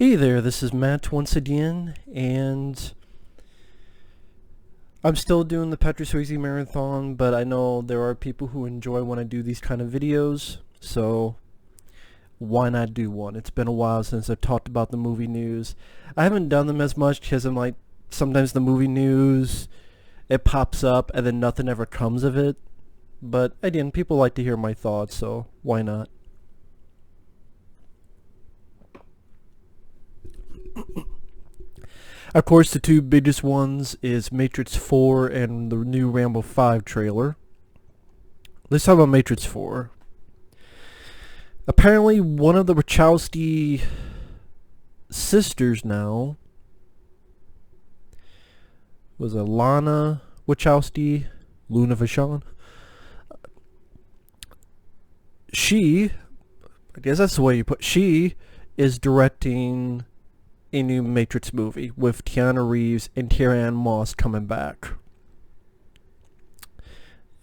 Hey there, this is Matt once again, and I'm still doing the Patrick Swayze marathon, but I know there are people who enjoy when I do these kind of videos, so why not do one? It's been a while since I've talked about the movie news. I haven't done them as much because I'm like, sometimes the movie news, it pops up and then nothing ever comes of it, but again, people like to hear my thoughts, so why not? Of course, the two biggest ones is Matrix 4 and the new Rambo 5 trailer. Let's talk about Matrix 4. Apparently, one of the Wachowski sisters now was a Lana Wachowski, Luna Vachon. She, I guess that's the way you put, she is directing a new Matrix movie with Keanu Reeves and Carrie-Anne Moss coming back.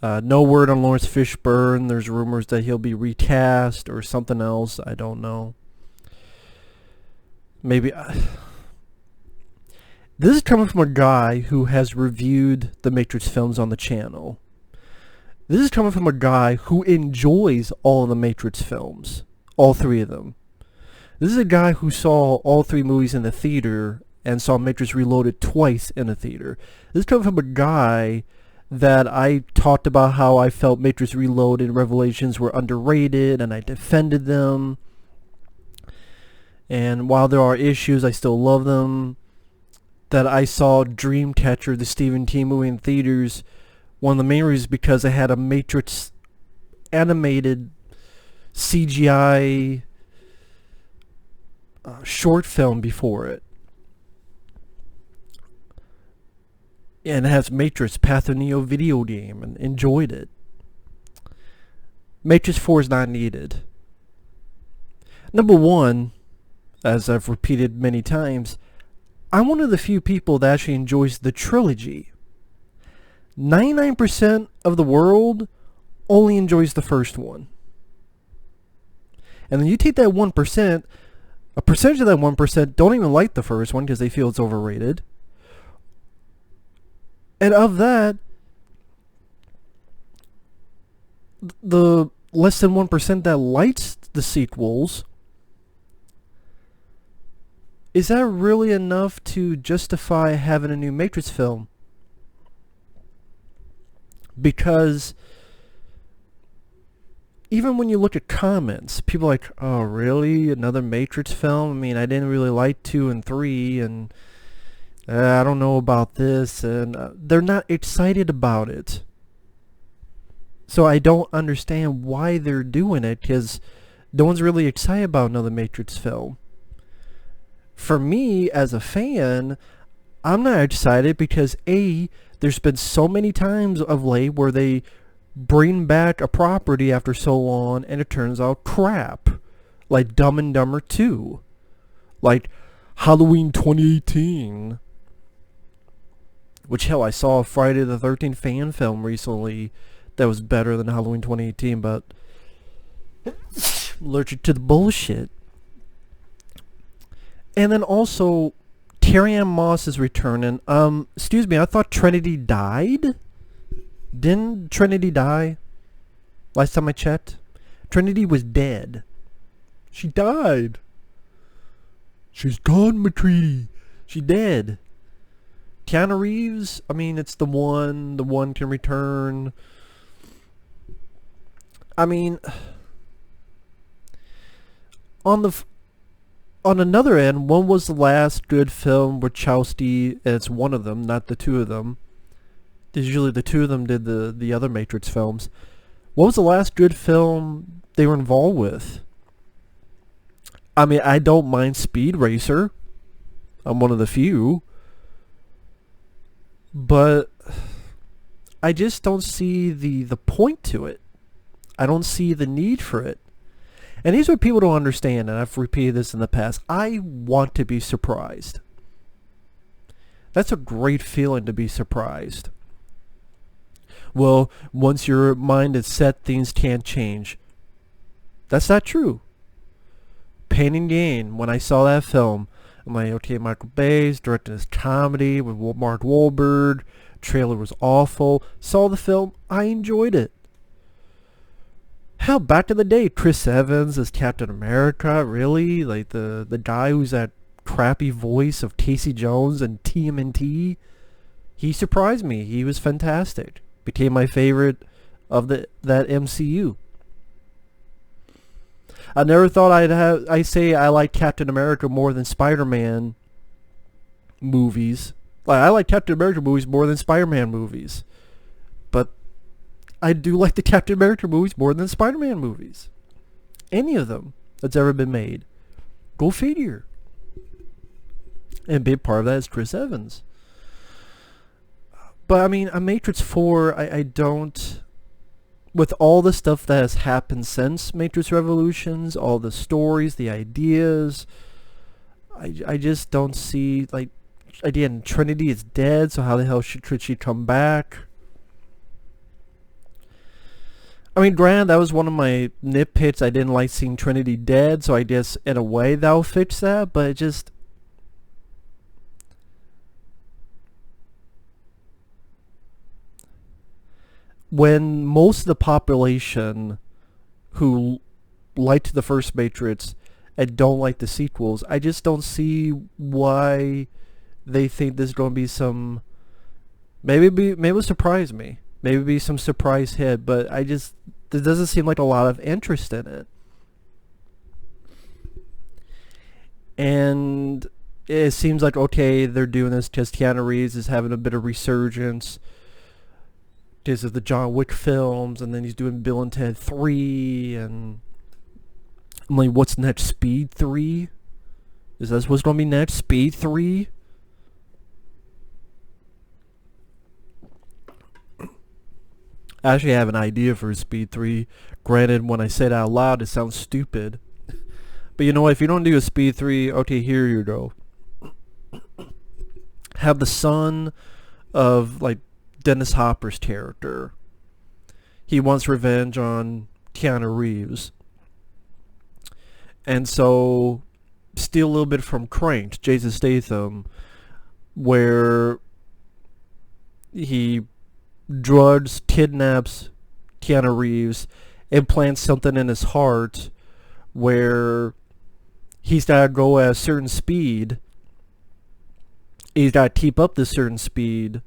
No word on Lawrence Fishburne. There's rumors that he'll be recast or something else. I don't know. Maybe. This is coming from a guy who has reviewed the Matrix films on the channel. This is coming from a guy who enjoys all of the Matrix films. All three of them. This is a guy who saw all three movies in the theater and saw Matrix Reloaded twice in the theater. This comes from a guy that I talked about how I felt Matrix Reloaded and Revelations were underrated and I defended them. And while there are issues, I still love them. That I saw Dreamcatcher, the Stephen King movie in theaters, one of the main reasons because it had a Matrix animated CGI short film before it, and it has Matrix Path of Neo video game, and enjoyed it. Matrix 4 is not needed. Number one, as I've repeated many times, I'm one of the few people that actually enjoys the trilogy. 99% of the world only enjoys the first one, and then you take that 1%. A percentage of that 1% don't even like the first one because they feel it's overrated. And of that, the less than 1% that likes the sequels, is that really enough to justify having a new Matrix film? Because even when you look at comments, people are like, oh, really? Another Matrix film? I mean, I didn't really like 2 and 3, and I don't know about this, and they're not excited about it. So I don't understand why they're doing it, because no one's really excited about another Matrix film. For me, as a fan, I'm not excited because, A, there's been so many times of late where they bring back a property after so long and it turns out crap, like Dumb and Dumber 2, like Halloween 2018, which hell, I saw a Friday the 13th fan film recently that was better than Halloween 2018, but allergic to the bullshit. And then also Carrie-Anne Moss is returning. Excuse me, I thought Trinity died. Didn't Trinity die? Last time I checked, Trinity was dead. She died. She's gone, McCready. She dead. Keanu Reeves, I mean, it's the one can return. I mean, on another end, when was the last good film Wachowski, and it's one of them, not the two of them. Usually the two of them did the other Matrix films. What was the last good film they were involved with? I mean, I don't mind Speed Racer. I'm one of the few. But I just don't see the point to it. I don't see the need for it. And these are what people don't understand, and I've repeated this in the past. I want to be surprised. That's a great feeling, to be surprised. Well, once your mind is set, things can't change. That's not true. pain and gain when I saw that film. I'm like, okay, Michael Bay's directing this comedy with Mark Wahlberg. Trailer was awful. Saw the film, I enjoyed it. Hell, back in the day, Chris Evans as Captain America, really? Like the guy who's that crappy voice of Casey Jones and TMNT? He surprised me. He was fantastic. Became my favorite of that MCU. I never thought I say I like Captain America more than Spider-Man movies. Like, I like Captain America movies more than Spider-Man movies. But I do like the Captain America movies more than the Spider-Man movies. Any of them that's ever been made. Go figure. And a big part of that is Chris Evans. But I mean, on Matrix 4, I don't... With all the stuff that has happened since Matrix Revolutions, all the stories, the ideas, I just don't see, like, again, Trinity is dead, so how the hell should she come back? I mean, granted, that was one of my nitpicks. I didn't like seeing Trinity dead, so I guess in a way that'll fix that, but it just... When most of the population who liked the first Matrix and don't like the sequels, I just don't see why they think there's going to be some... Maybe it'll surprise me. Maybe be some surprise hit, but there doesn't seem like a lot of interest in it. And it seems like, okay, they're doing this because Keanu Reeves is having a bit of resurgence because of the John Wick films, and then he's doing Bill and Ted 3, and I'm like, what's next? Speed 3? Is that what's going to be next? Speed 3? I actually have an idea for Speed 3. Granted, when I say it out loud, it sounds stupid. But you know what? If you don't do a Speed 3, okay, here you go. Have the son of, like, Dennis Hopper's character. He wants revenge on Keanu Reeves. And so, steal a little bit from Cranked, Jason Statham, where he drugs, kidnaps Keanu Reeves, implants something in his heart where he's got to go at a certain speed. He's got to keep up this certain speed.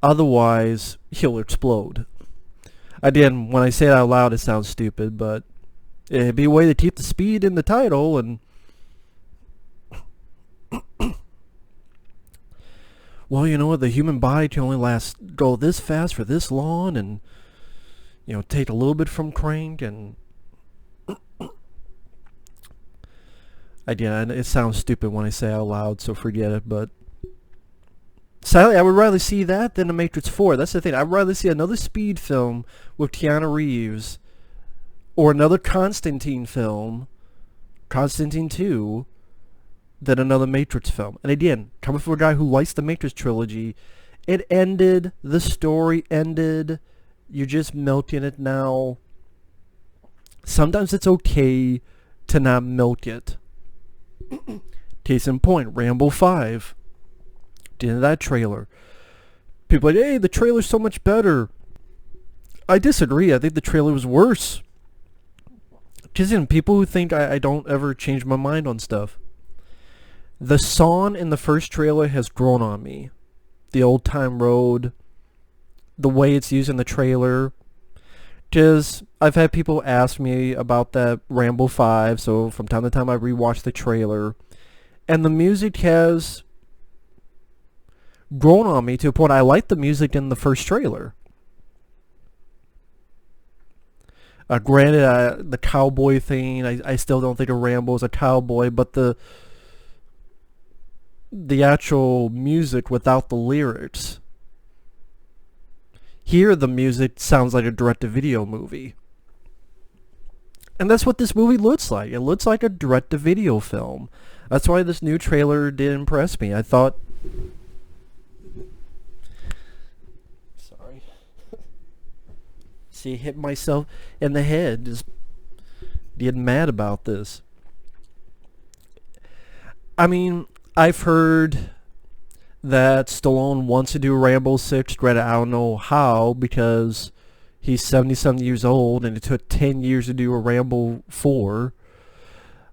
Otherwise, he'll explode. Again, when I say it out loud, it sounds stupid, but it'd be a way to keep the speed in the title, and well, you know what, the human body can only go this fast for this long, and you know, take a little bit from Crank, and again, it sounds stupid when I say it out loud, so forget it, but sadly, I would rather see that than The Matrix 4. That's the thing. I'd rather see another Speed film with Keanu Reeves, or another Constantine film, Constantine 2, than another Matrix film. And again, coming from a guy who likes the Matrix trilogy, it ended, the story ended, you're just milking it now. Sometimes it's okay to not milk it. Case in point, Rambo 5. The end of that trailer. People are like, hey, the trailer's so much better. I disagree. I think the trailer was worse. Because people who think I don't ever change my mind on stuff. The song in the first trailer has grown on me. The Old Time Road. The way it's used in the trailer. Because I've had people ask me about that Rambo 5. So from time to time I rewatch the trailer. And the music has grown on me to a point I like the music in the first trailer. Granted, the cowboy thing, I still don't think of Rambo as a cowboy, but the actual music without the lyrics. Here, the music sounds like a direct-to-video movie. And that's what this movie looks like. It looks like a direct-to-video film. That's why this new trailer did impress me. I thought... Sorry. See, hit myself in the head. Just getting mad about this. I mean, I've heard that Stallone wants to do Rambo 6. Granted, I don't know how, because he's 70-something years old and it took 10 years to do a Rambo 4.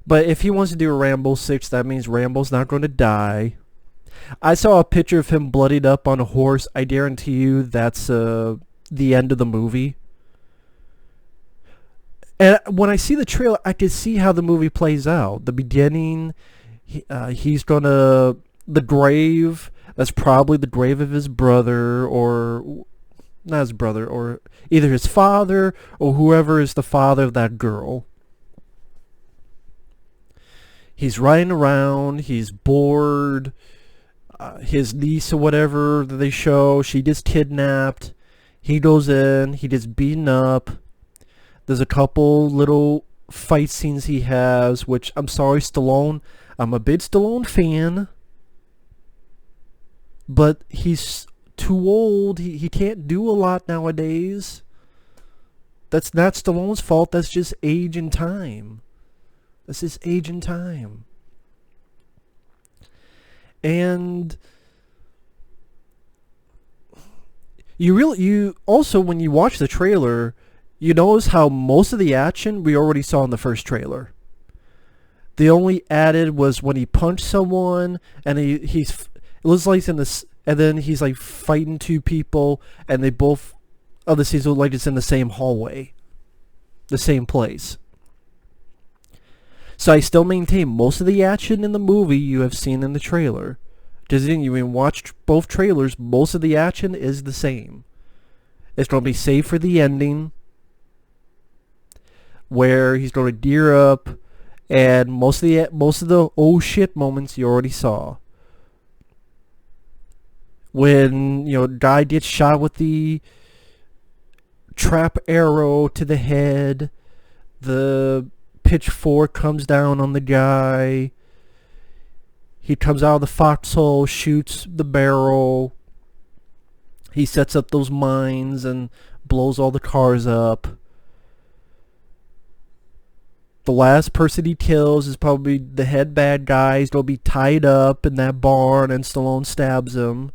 But if he wants to do a Rambo 6, that means Rambo's not going to die. I saw a picture of him bloodied up on a horse. I guarantee you that's the end of the movie. And when I see the trailer, I can see how the movie plays out. The beginning, he's gonna... The grave, that's probably the grave of his brother, or... Not his brother, or either his father, or whoever is the father of that girl. He's riding around, he's bored. His niece or whatever that they show, she gets kidnapped. He goes in, he gets beaten up. There's a couple little fight scenes he has, which, I'm sorry, Stallone. I'm a big Stallone fan. But he's too old. He can't do a lot nowadays. That's not Stallone's fault. That's just age and time. That's just age and time. And you also, when you watch the trailer, you notice how most of the action we already saw in the first trailer. The only added was when he punched someone, and he's it looks like in this, and then he's like fighting two people, and they both other scenes look like it's in the same hallway, the same place. So I still maintain most of the action in the movie you have seen in the trailer. Just you even watched both trailers, most of the action is the same. It's going to be safe for the ending, where he's going to gear up, and most of the oh shit moments you already saw. When, guy gets shot with the trap arrow to the head, the pitchfork comes down on the guy, he comes out of the foxhole, shoots the barrel, he sets up those mines and blows all the cars up. The last person he kills is probably the head bad guy. He's going to be tied up in that barn, and Stallone stabs him.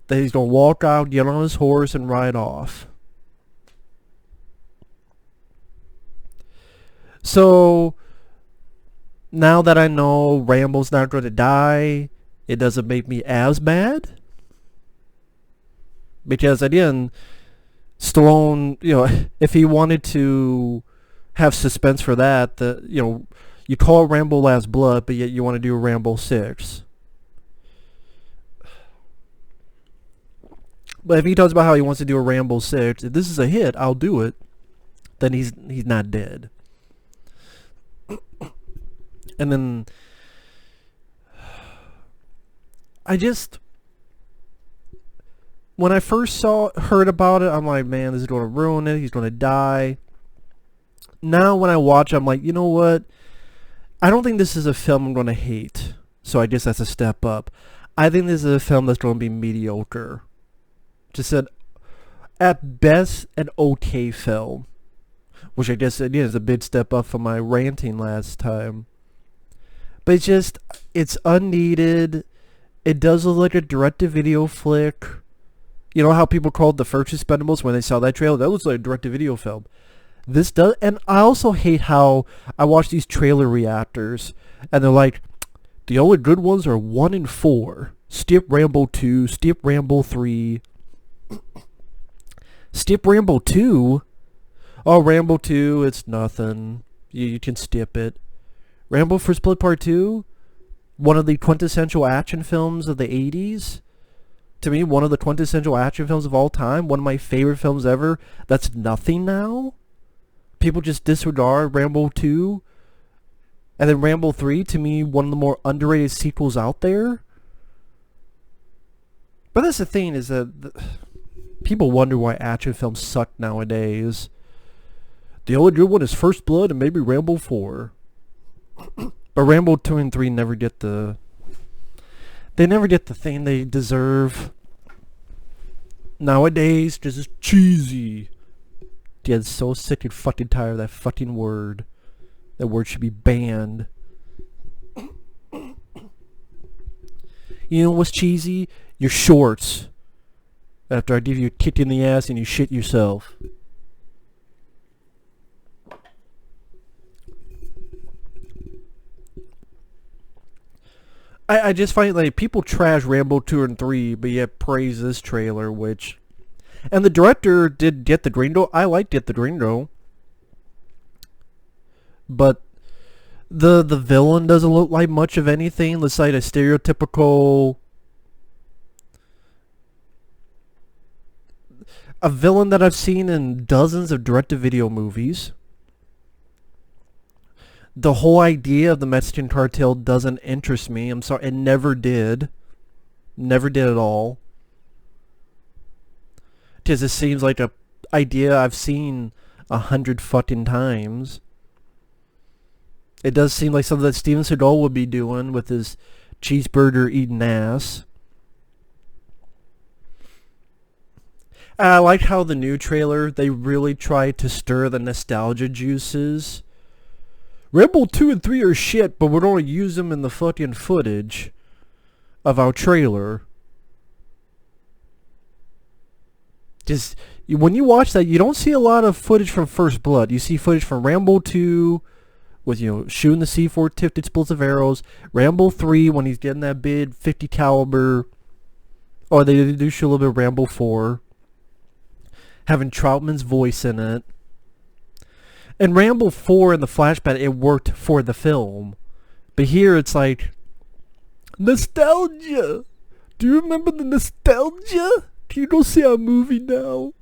Then he's going to walk out, get on his horse, and ride off. So, now that I know Rambo's not going to die, it doesn't make me as mad. Because, again, Stallone, if he wanted to have suspense for that, you call it Rambo Last Blood, but yet you want to do a Rambo 6. But if he talks about how he wants to do a Rambo 6, if this is a hit, I'll do it, then he's not dead. And then when I first heard about it, I'm like, man, this is going to ruin it. He's going to die. Now when I watch, I'm like, you know what? I don't think this is a film I'm going to hate. So I guess that's a step up. I think this is a film that's going to be mediocre. Just at best, an okay film. Which I guess, again, is a big step up from my ranting last time. But it's unneeded. It does look like a direct-to-video flick. You know how people called the first Expendables when they saw that trailer? That looks like a direct-to-video film. This does, and I also hate how I watch these trailer reactors, and they're like, the only good ones are 1 and 4. Skip Rambo 2, skip Rambo 3. Skip Rambo 2? Oh, Rambo 2, it's nothing. You can skip it. Rambo First Blood Part 2? One of the quintessential action films of the 80s? To me, one of the quintessential action films of all time. One of my favorite films ever. That's nothing now? People just disregard Rambo 2. And then Rambo 3, to me, one of the more underrated sequels out there. But that's the thing, is that people wonder why action films suck nowadays. The only good one is First Blood and maybe Rambo 4. But Rambo 2 and 3 never get the... They never get the thing they deserve. Nowadays, this is cheesy. Yeah, it's so sick and fucking tired of that fucking word. That word should be banned. You know what's cheesy? Your shorts. After I give you a kick in the ass and you shit yourself. I just find like people trash Rambo 2 and 3, but yet praise this trailer, which... And the director did Get the Gringo. I liked Get the Gringo. But the villain doesn't look like much of anything. Looks like a stereotypical... A villain that I've seen in dozens of direct-to-video movies. The whole idea of the Mexican cartel doesn't interest me. I'm sorry, it never did. Never did at all. Because it seems like a idea I've seen 100 fucking times. It does seem like something that Steven Seagal would be doing with his cheeseburger eating ass. I liked how the new trailer, they really tried to stir the nostalgia juices. Rambo 2 and 3 are shit, but we're going to use them in the fucking footage of our trailer. Just, when you watch that, you don't see a lot of footage from First Blood. You see footage from Rambo 2 with, you know, shooting the C4 tipped explosive arrows. Rambo 3 when he's getting that big 50 caliber. Or they do show a little bit of Rambo 4. Having Troutman's voice in it. And Rambo 4 in the flashback, it worked for the film. But here it's like... Nostalgia! Do you remember the nostalgia? Can you go see our movie now?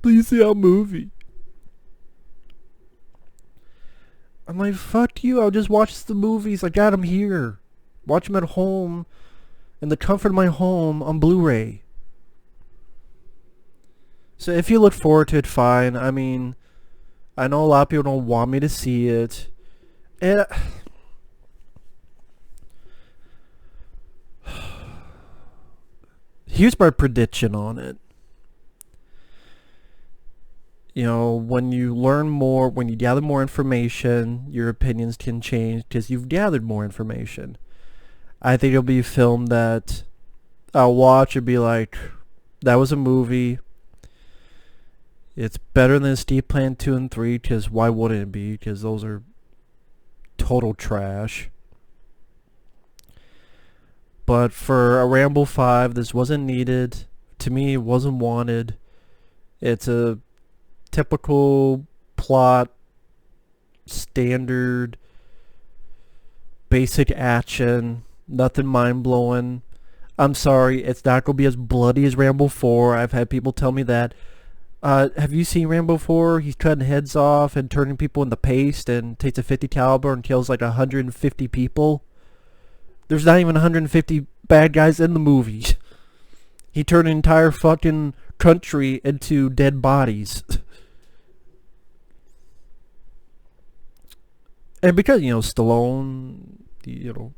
Please see our movie. I'm like, fuck you, I'll just watch the movies. I got them here. Watch them at home. In the comfort of my home on Blu-ray. So if you look forward to it, fine. I mean, I know a lot of people don't want me to see it. And here's my prediction on it. You know, when you learn more, when you gather more information, your opinions can change because you've gathered more information. I think it'll be a film that I'll watch and be like, that was a movie. It's better than Steve Plan 2 and 3, because why wouldn't it be? Because those are total trash. But for a Rambo 5, this wasn't needed. To me, it wasn't wanted. It's a typical plot, standard, basic action, nothing mind-blowing. I'm sorry, it's not going to be as bloody as Rambo 4. I've had people tell me that. Have you seen Rambo 4? He's cutting heads off and turning people into paste and takes a 50 caliber and kills like 150 people. There's not even 150 bad guys in the movie. He turned an entire fucking country into dead bodies. And because, you know, Stallone, you know,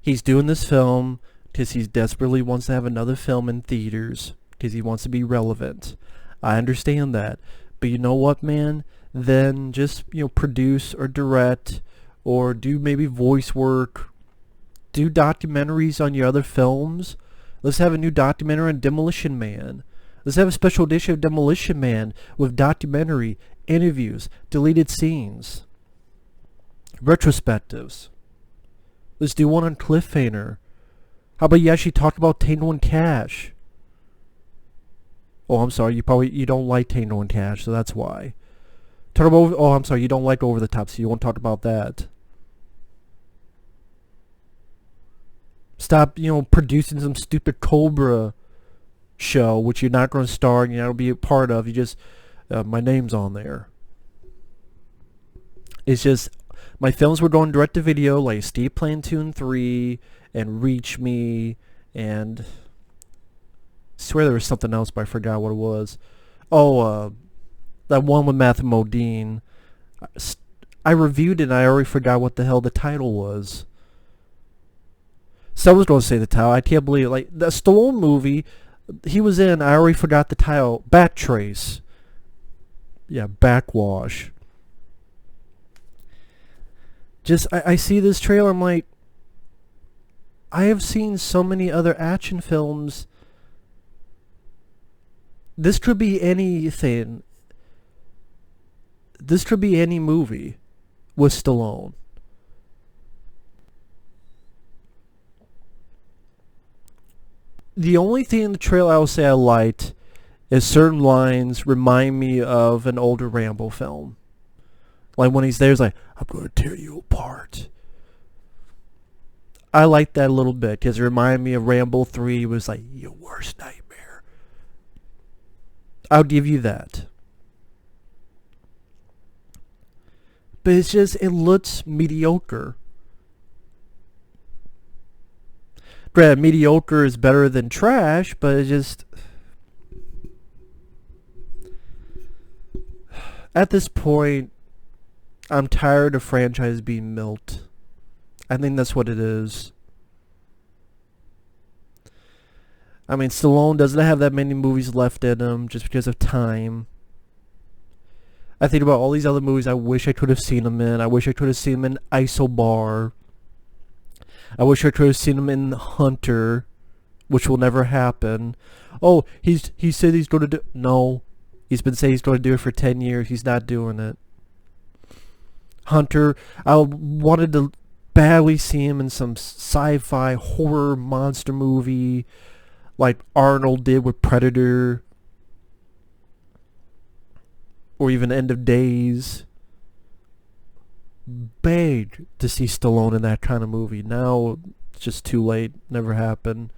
he's doing this film because he desperately wants to have another film in theaters. Because he wants to be relevant. I understand that. But you know what, man? Then just, you know, produce or direct or do maybe voice work. Do documentaries on your other films. Let's have a new documentary on Demolition Man. Let's have a special edition of Demolition Man with documentary, interviews, deleted scenes, retrospectives. Let's do one on Cliffhanger. How about you actually talk about Tango and Cash? Oh, I'm sorry. You don't like Tango and Cash, so that's why. Talk about. Oh, I'm sorry. You don't like Over the Top, so you won't talk about that. Stop, you know, producing some stupid Cobra show, which you're not going to star and you're not going to be a part of. You just, my name's on there. It's just, my films were going direct to video, like Steve Plan 2 and 3, and Reach Me, and... I swear there was something else, but I forgot what it was. Oh, that one with Matthew Modine. I reviewed it and I already forgot what the hell the title was. Someone's going to say the title. I can't believe it. Like, the Stallone movie he was in, I already forgot the title. Backtrace. Yeah, Backwash. Just I see this trailer, I'm like, I have seen so many other action films. This could be anything. This could be any movie with Stallone. The only thing in the trailer I will say I liked is certain lines remind me of an older Rambo film. Like when he's there, he's like, I'm going to tear you apart. I like that a little bit because it reminded me of Rambo 3. It was like, your worst nightmare. I'll give you that. But it's just, it looks mediocre. Granted, mediocre is better than trash, but it just... At this point, I'm tired of franchise being milked. I think that's what it is. I mean, Stallone doesn't have that many movies left in him just because of time. I think about all these other movies I wish I could have seen him in. I wish I could have seen him in Isobar. I wish I could have seen him in Hunter, which will never happen. Oh, he said he's going to do... No. He's been saying he's going to do it for 10 years. He's not doing it. Hunter, I wanted to badly see him in some sci-fi horror monster movie like Arnold did with Predator. Or even End of Days. Begged to see Stallone in that kind of movie. Now it's just too late. Never happened.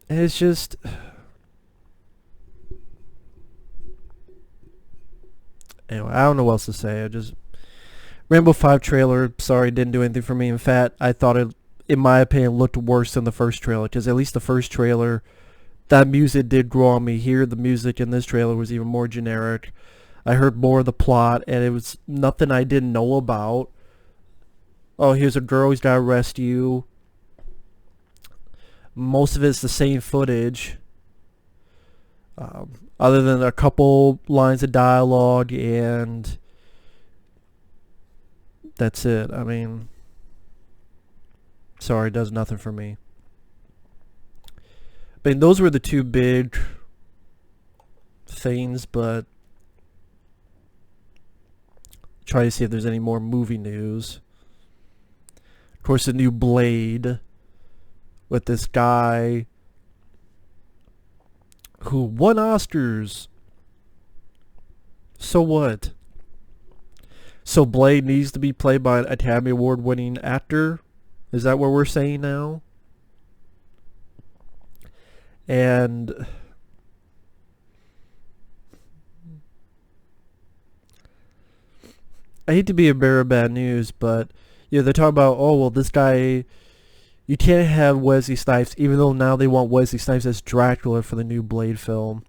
And it's just... Anyway, I don't know what else to say. I just... Rambo 5 trailer, sorry, didn't do anything for me. In fact, I thought it, in my opinion, looked worse than the first trailer. Because at least the first trailer, that music did grow on me. Here, the music in this trailer was even more generic. I heard more of the plot, and it was nothing I didn't know about. Oh, here's a girl, he's got to arrest you. Most of it's the same footage. Other than a couple lines of dialogue, and that's it. I mean, sorry, it does nothing for me. I mean, those were the two big things, but try to see if there's any more movie news. Of course, the new Blade with this guy who won Oscars. So what? So Blade needs to be played by an Academy Award winning actor? Is that what we're saying now? And I hate to be a bearer of bad news, but they're talking about, oh well, this guy, you can't have Wesley Snipes, even though now they want Wesley Snipes as Dracula for the new Blade film.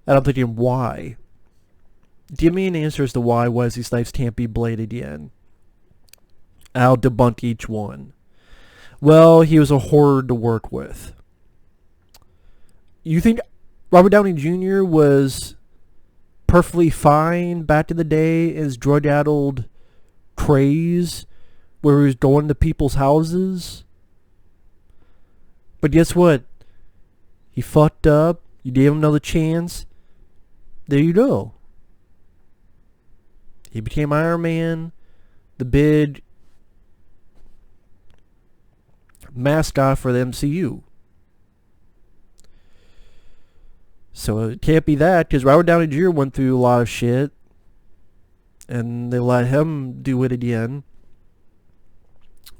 And I'm thinking, why? Give me an answer as to why Wesley Snipes can't be Blade again. I'll debunk each one. Well, he was a horror to work with. You think Robert Downey Jr. was perfectly fine back in the day in his drug-addled craze where he was going to people's houses? But guess what? He fucked up. You gave him another chance. There you go. He became Iron Man, the big mascot for the MCU. So it can't be that, because Robert Downey Jr. went through a lot of shit, and they let him do it again.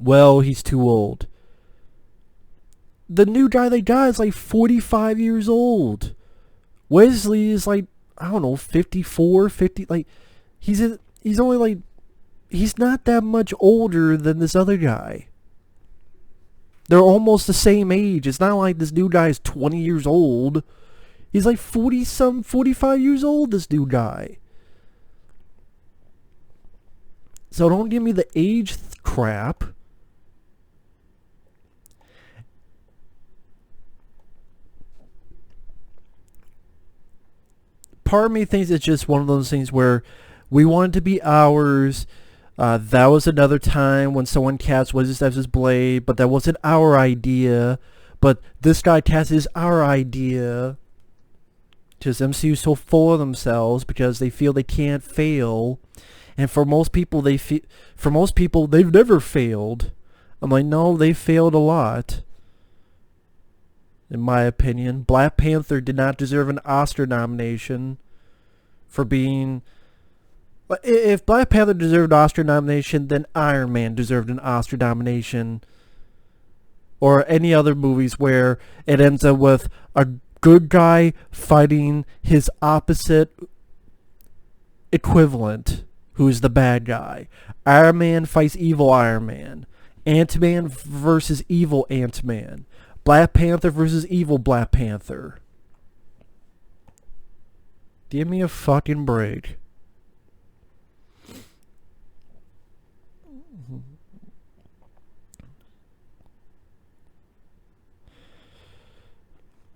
Well, he's too old. The new guy they got is like 45 years old. Wesley is like, I don't know, 54, 50, like, he's only like, he's not that much older than this other guy. They're almost the same age. It's not like this new guy is 20 years old. He's like 45 years old, this new guy. So don't give me the age crap. Part of me thinks it's just one of those things where We want it to be ours. That was another time when someone cast Wesley Snipes' Blade, but that wasn't our idea. But this guy cast is our idea. Because MCU's so full of themselves because they feel they can't fail, and for most people they've never failed. I'm like, no, they failed a lot. In my opinion, Black Panther did not deserve an Oscar nomination for being. If Black Panther deserved an Oscar nomination, then Iron Man deserved an Oscar nomination. Or any other movies where it ends up with a good guy fighting his opposite equivalent, who's the bad guy. Iron Man fights evil Iron Man. Ant-Man versus evil Ant-Man. Black Panther versus evil Black Panther. Give me a fucking break.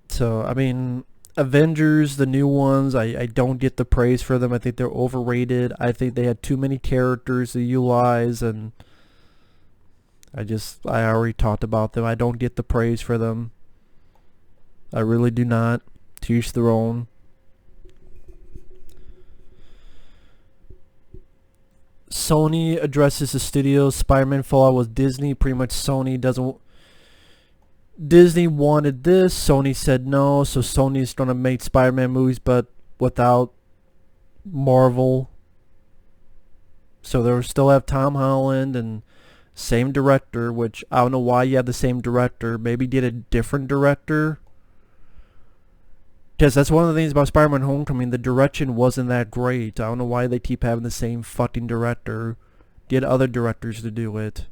So, I mean, Avengers, the new ones, I don't get the praise for them. I think they're overrated. I think they had too many characters to utilize, and I already talked about them. I don't get the praise for them. I really do not. To each their own. Sony addresses the studio. Spider-Man Fallout was Disney. Pretty much Disney wanted this, Sony said no, so Sony's gonna make Spider-Man movies but without Marvel. So they'll still have Tom Holland and same director, which I don't know why you have the same director. Maybe get a different director. Because that's one of the things about Spider-Man Homecoming, the direction wasn't that great. I don't know why they keep having the same fucking director. Get other directors to do it.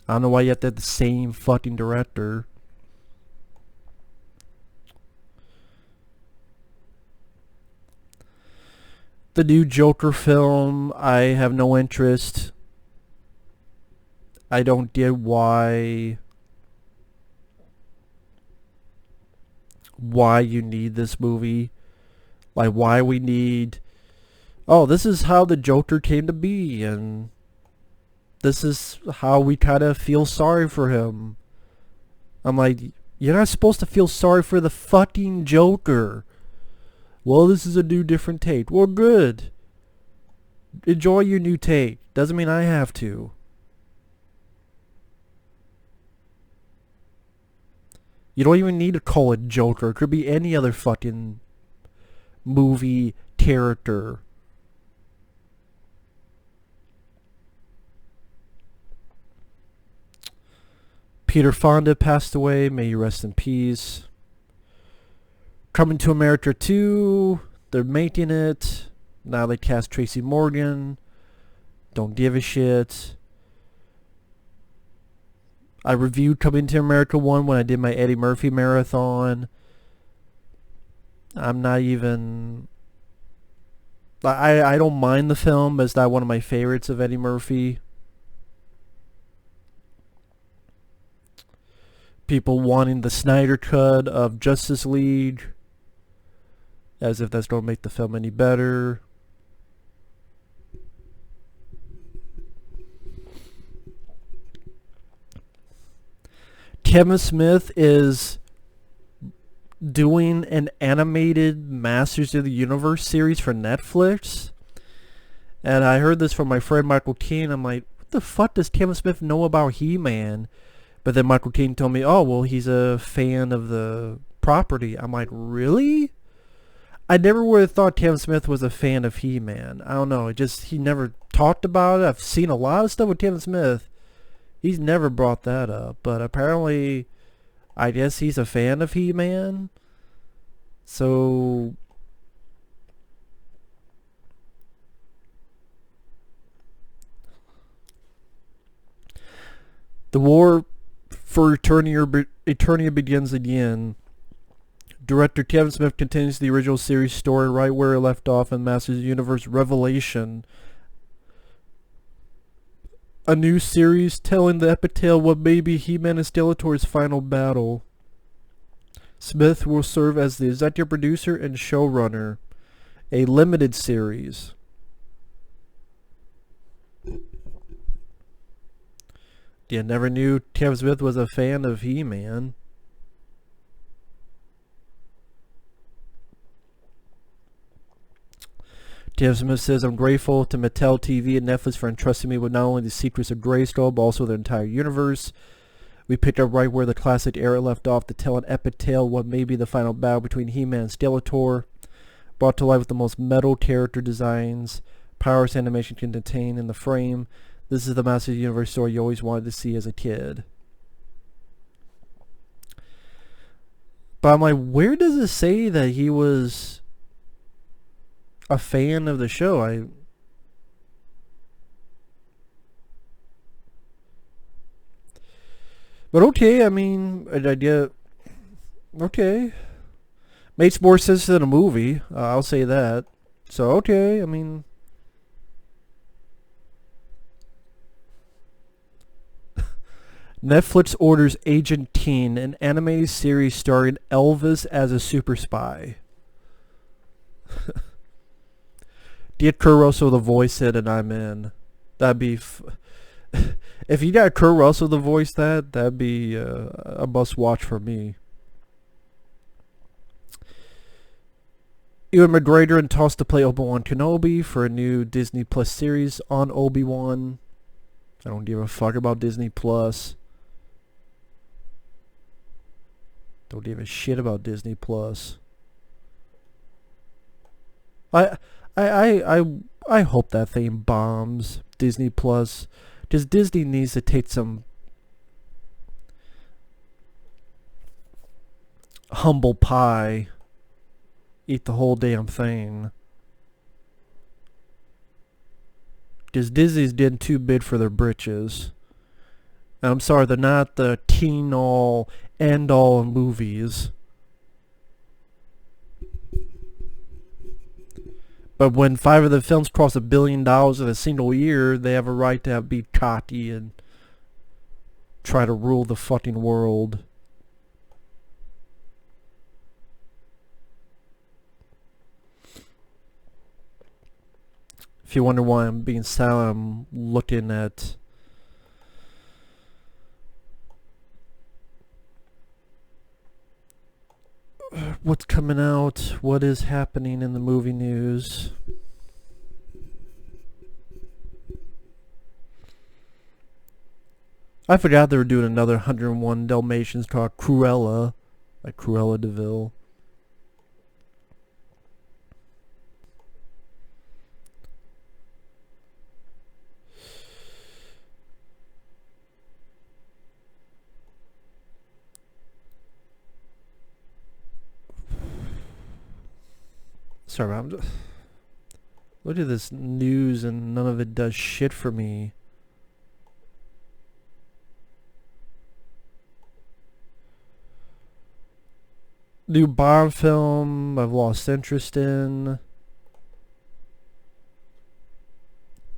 I don't know why you have to have the same fucking director. The new Joker film, I have no interest. I don't get why you need this movie. Like, why we need, oh, this is how the Joker came to be, and this is how we kind of feel sorry for him. I'm like, you're not supposed to feel sorry for the fucking Joker. Well, this is a new, different take. Well, good. Enjoy your new take. Doesn't mean I have to. You don't even need to call it Joker. It could be any other fucking movie character. Peter Fonda passed away. May you rest in peace. Coming to America 2. They're making it. Now they cast Tracy Morgan. Don't give a shit. I reviewed Coming to America 1 when I did my Eddie Murphy marathon. I'm not even... I don't mind the film. It's not one of my favorites of Eddie Murphy. People wanting the Snyder cut of Justice League, as if that's going to make the film any better. Kevin Smith is doing an animated Masters of the Universe series for Netflix. And I heard this from my friend Michael Keane. I'm like, what the fuck does Kevin Smith know about He-Man? But then Michael Keane told me, oh, well, he's a fan of the property. I'm like, really? I never would have thought Kevin Smith was a fan of He-Man. I don't know. He never talked about it. I've seen a lot of stuff with Kevin Smith. He's never brought that up. But apparently, I guess he's a fan of He-Man. So... the war for Eternia begins again. Director Kevin Smith continues the original series story right where it left off in Masters of the Universe Revelation. A new series telling the epic tale what may be He-Man and Skeletor's final battle. Smith will serve as the executive producer and showrunner. A limited series. You never knew Kevin Smith was a fan of He-Man. Kevin Smith says, I'm grateful to Mattel TV and Netflix for entrusting me with not only the secrets of Grayskull, but also the entire universe. We picked up right where the classic era left off to tell an epic tale of what may be the final battle between He-Man and Skeletor, brought to life with the most metal character designs, powerless animation can contain in the frame. This is the Masters of the Universe story you always wanted to see as a kid. But I'm like, where does it say that he was a fan of the show? But okay, I mean, an idea. Okay, makes more sense than a movie. I'll say that. So okay, I mean, Netflix orders Agent Teen, an animated series starring Elvis as a super spy. Get Kurt Russell to voice it, and I'm in. That'd be. If you got Kurt Russell to voice that, that'd be a must watch for me. Ewan McGregor and tossed to play Obi-Wan Kenobi for a new Disney Plus series on Obi-Wan. I don't give a fuck about Disney Plus. Don't give a shit about Disney Plus. I hope that thing bombs. Disney Plus. Because Disney needs to take some humble pie. Eat the whole damn thing. Because Disney's getting too big for their britches. And I'm sorry, they're not the teen all, end all movies. But when 5 of the films cross $1 billion in a single year, they have a right to be cocky and try to rule the fucking world. If you wonder why I'm being silent, I'm looking at what's coming out, what is happening in the movie news. I forgot they were doing another 101 Dalmatians called Cruella, like Cruella de Vil. Sorry, I'm just look at this news and none of it does shit for me. New Bond film I've lost interest in.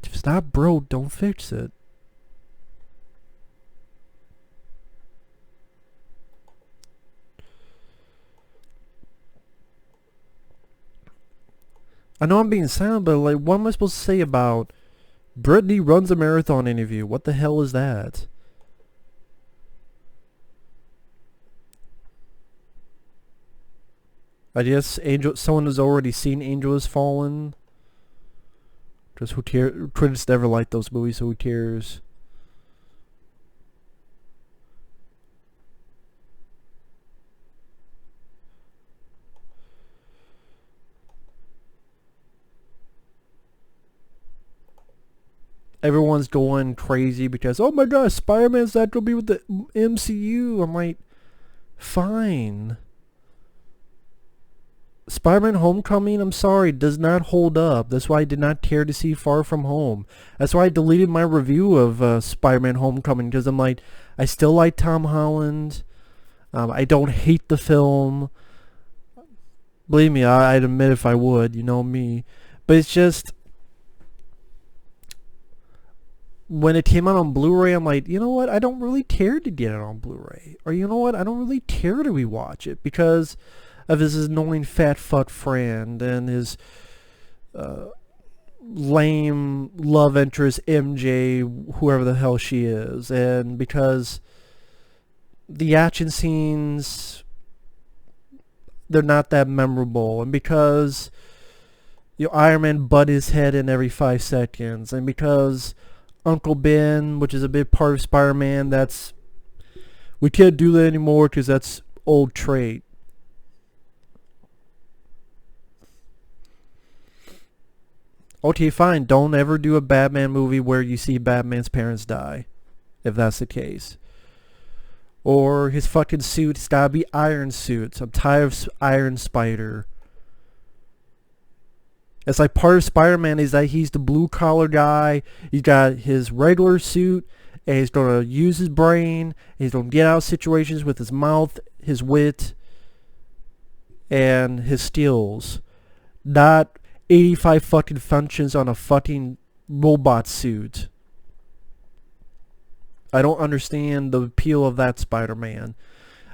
If it's not broke, don't fix it. I know I'm being silent, but like, what am I supposed to say about Brittany runs a marathon interview? What the hell is that? I guess someone has already seen Angel Has Fallen. Because who cares? Critics never liked those movies, so who cares? Everyone's going crazy because, oh my god, Spider-Man's not going to be with the MCU. I'm like, fine. Spider-Man Homecoming, I'm sorry, does not hold up. That's why I did not care to see Far From Home. That's why I deleted my review of Spider-Man Homecoming, because I'm like, I still like Tom Holland. I don't hate the film. Believe me, I'd admit if I would, you know me. But it's just, when it came out on Blu-ray, I'm like, you know what? I don't really care to get it on Blu-ray. Or you know what? I don't really care to rewatch it because of his annoying fat fuck friend and his lame love interest MJ, whoever the hell she is, and because the action scenes, they're not that memorable, and because Iron Man butt his head in every 5 seconds, and because Uncle Ben, which is a big part of Spider-Man, we can't do that anymore because that's old trait. Okay, fine. Don't ever do a Batman movie where you see Batman's parents die, if that's the case. Or his fucking suit, it's gotta be Iron Suits. I'm tired of Iron Spider. It's like part of Spider-Man is that he's the blue-collar guy. He's got his regular suit, and he's going to use his brain. He's going to get out of situations with his mouth, his wit, and his skills. Not 85 fucking functions on a fucking robot suit. I don't understand the appeal of that Spider-Man.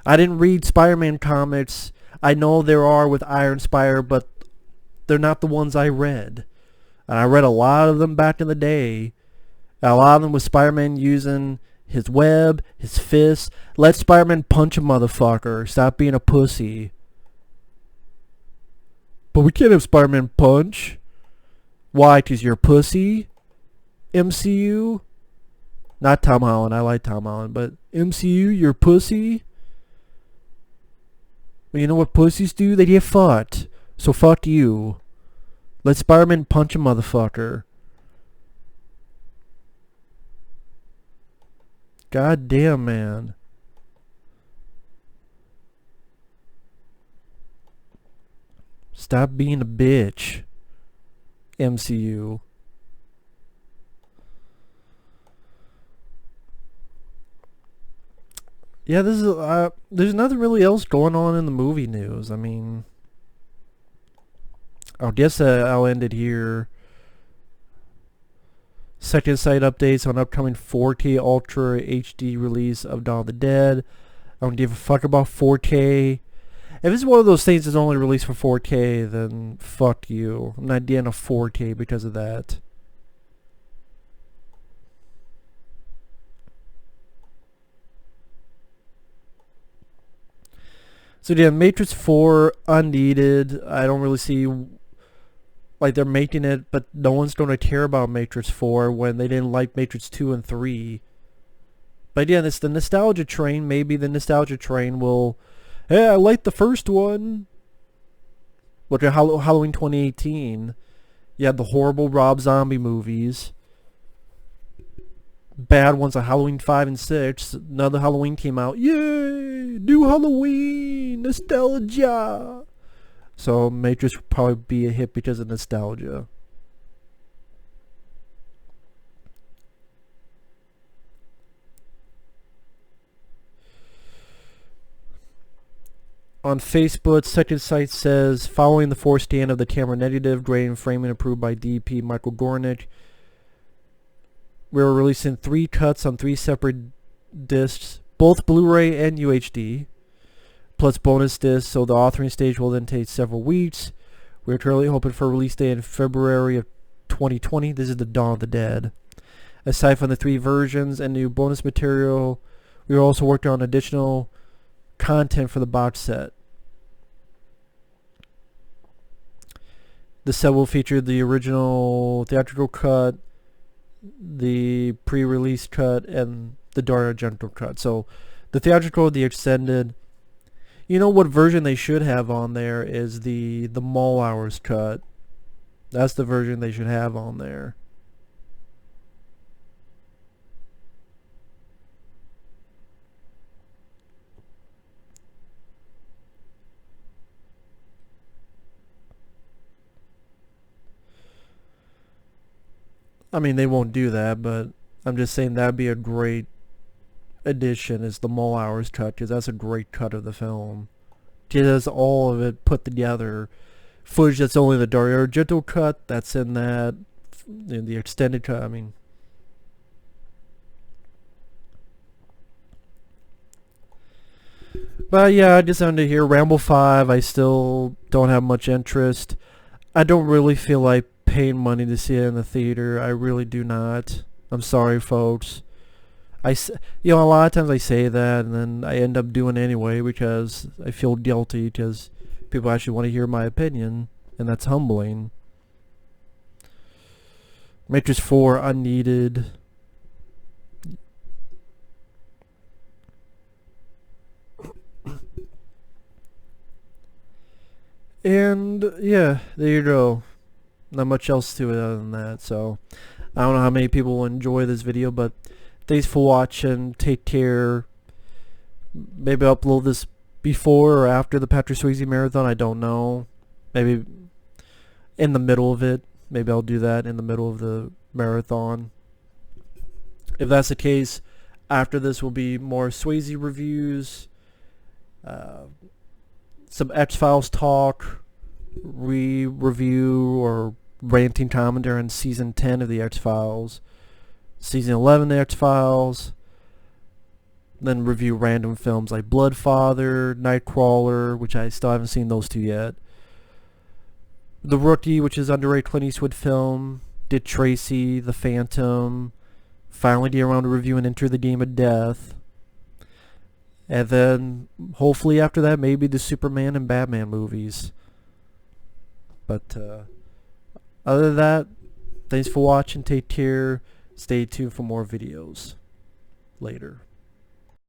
I didn't read Spider-Man comics. I know there are with Iron Spider, but they're not the ones I read. And I read a lot of them back in the day. A lot of them with Spider-Man using his web, his fists. Let Spider-Man punch a motherfucker. Stop being a pussy. But we can't have Spider-Man punch. Why? 'Cause you're a pussy? MCU? Not Tom Holland. I like Tom Holland. But MCU, you're a pussy? Well, you know what pussies do? They get fucked. So fuck you. Let Spider-Man punch a motherfucker. God damn, man. Stop being a bitch. MCU. Yeah, this is there's nothing really else going on in the movie news. I mean, I guess I'll end it here. Second Sight updates on upcoming 4K Ultra HD release of Dawn of the Dead. I don't give a fuck about 4K. If it's one of those things that's only released for 4K, then fuck you. I'm not getting a 4K because of that. So yeah, Matrix 4 unneeded. I don't really see, like, they're making it, but no one's going to care about Matrix 4 when they didn't like Matrix 2 and 3. But yeah, it's the nostalgia train. Maybe the nostalgia train will, hey, I like the first one. Look at Halloween 2018. You had the horrible Rob Zombie movies. Bad ones are Halloween 5 and 6. Another Halloween came out. Yay! New Halloween! Nostalgia! So Matrix would probably be a hit because of nostalgia. On Facebook, Second Sight says, following the forced scan of the camera negative, grading and framing approved by DP Michael Gornick, we're releasing 3 cuts on 3 separate discs, both Blu-ray and UHD, plus bonus discs, so the authoring stage will then take several weeks. We're currently hoping for a release date in February of 2020. This is the Dawn of the Dead. Aside from the 3 versions and new bonus material, we are also working on additional content for the box set. The set will feature the original theatrical cut, the pre-release cut, and the Argento cut. So the theatrical, the extended, you know what version they should have on there is the mall hours cut. That's the version they should have on there. I mean, they won't do that, but I'm just saying that'd be a great addition, is the mall hours cut, because that's a great cut of the film. It has all of it put together. Footage that's only the Argento cut, that's in that, in the extended cut, I mean. But yeah, I just ended here. Rambo 5, I still don't have much interest. I don't really feel like paying money to see it in the theater. I really do not. I'm sorry, folks. You know, a lot of times I say that, and then I end up doing it anyway because I feel guilty because people actually want to hear my opinion, and that's humbling. Matrix 4, unneeded. And yeah, there you go. Not much else to it other than that. So I don't know how many people will enjoy this video, but thanks for watching. Take care. Maybe I'll upload this before or after the Patrick Swayze marathon. I don't know. Maybe in the middle of it. Maybe I'll do that in the middle of the marathon. If that's the case, after this will be more Swayze reviews, some X-Files talk, review or ranting commentary on season 10 of the X-Files, season 11 of the X-Files, then review random films like Bloodfather, Nightcrawler, which I still haven't seen those two yet, The Rookie, which is underrated Clint Eastwood film, Dick Tracy, The Phantom, finally get around to reviewing Enter the Game of Death, and then hopefully after that maybe the Superman and Batman movies. But other than that, thanks for watching, take care, stay tuned for more videos later.